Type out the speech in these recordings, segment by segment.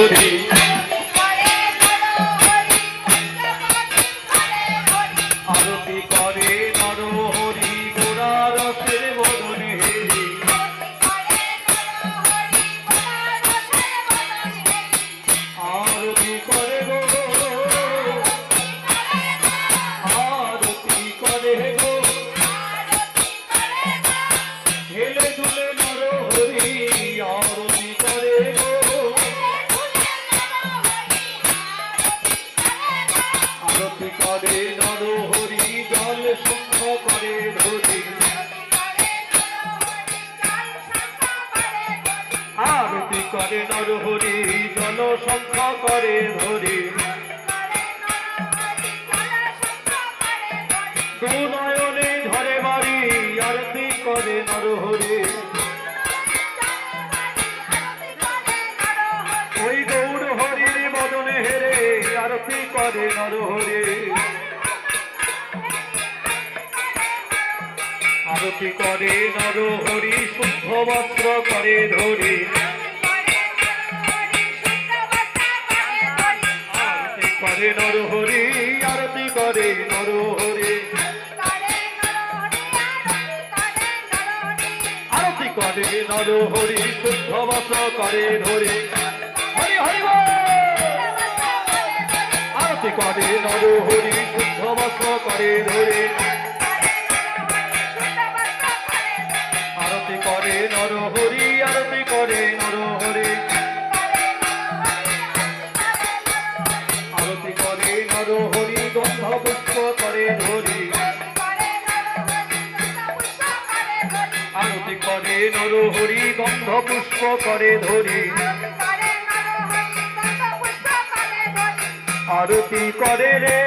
হরি আরতি করে নর হরি গোরা রসের বদনে হেরি আরতি করে গো আরতি করে গো হেলে দুলে নর হরি আরতি করে গো আরতি করে নর হরি জল শঙ্খ করে ধরি আরতি করে নর হরি জল শঙ্খ করে ধরি দুনয়নে ঝরে বাড়ি আরতি করে নর হরি ওই গৌর হরির বদনে হেরে আরতি করে নর হরি আরতি করে নর হরি শুদ্ধ বস্ত্র করে ধরি আরতি করে নর হরি আরতি করে নর হরি আরতি করে নর হরি শুদ্ধ বস্ত্র করে ধরি হরি হরি আরতি করে নর হরি শুদ্ধ বস্ত্র করে ধরি আরতি করে নর হরি আরতি করে নর হরি আরতি করে নর হরি গন্ধ পুষ্প করে ধরি আরতি করে নর হরি গন্ধ পুষ্প করে ধরি আরতি করে রে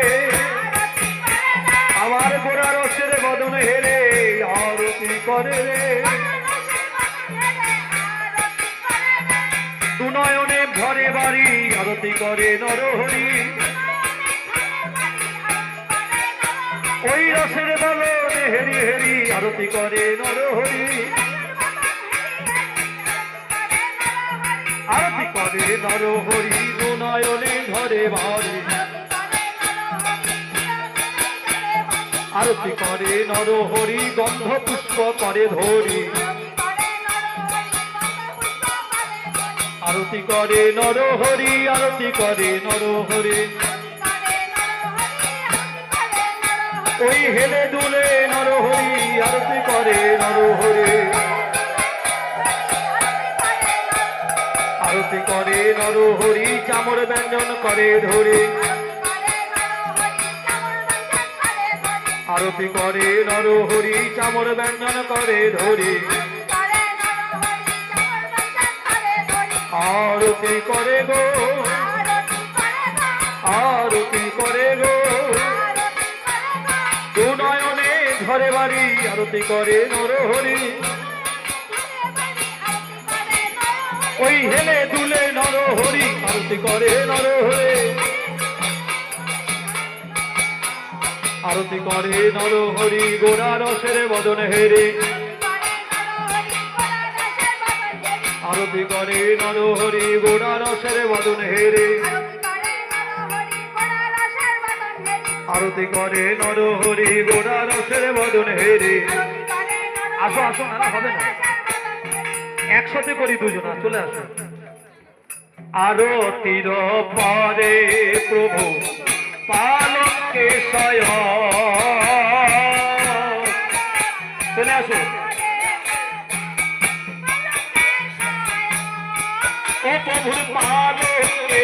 আমার গোরা রসের বদনে হেরে আরতি করে রে দুনয়নে ঘরে বাড়ি আরতি করে নর হরি ওই রসের বদনে হেরি হেরি আরতি করে নর হরি আরতি করে নর হরি দুনয়নে ঘরে বাড়ি আরতি করে নর হরি গন্ধ পুষ্প করে ধরি আরতি করে নর হরি আরতি করে নর হরি ওই হেলে দুলে নর হরি আরতি করে নর হরি আরতি করে নর হরি চামর ব্যঞ্জন করে ধরি আরতি করে নর হরি চামর ব্যঞ্জন করে ধরি আরতি করে গো আরতি করে গো দুনয়নে ঝরে বাড়ি আরতি করে নর হরি ওই হেলে দুলে নর হরি আরতি করে নর হরি আরতি করে নর হরি গোরা রসের বদনে হেরে আরতি করে নর হরি গোরা রসের বদনে হেরে আরতি করে নর হরি গোরা রসের বদনে হেরে আসো আসো না হবে না একসাথে করি দুজনা চলে আসো আরতির পরে প্রভু পালকে চলে আসো ও প্রভুর পালকে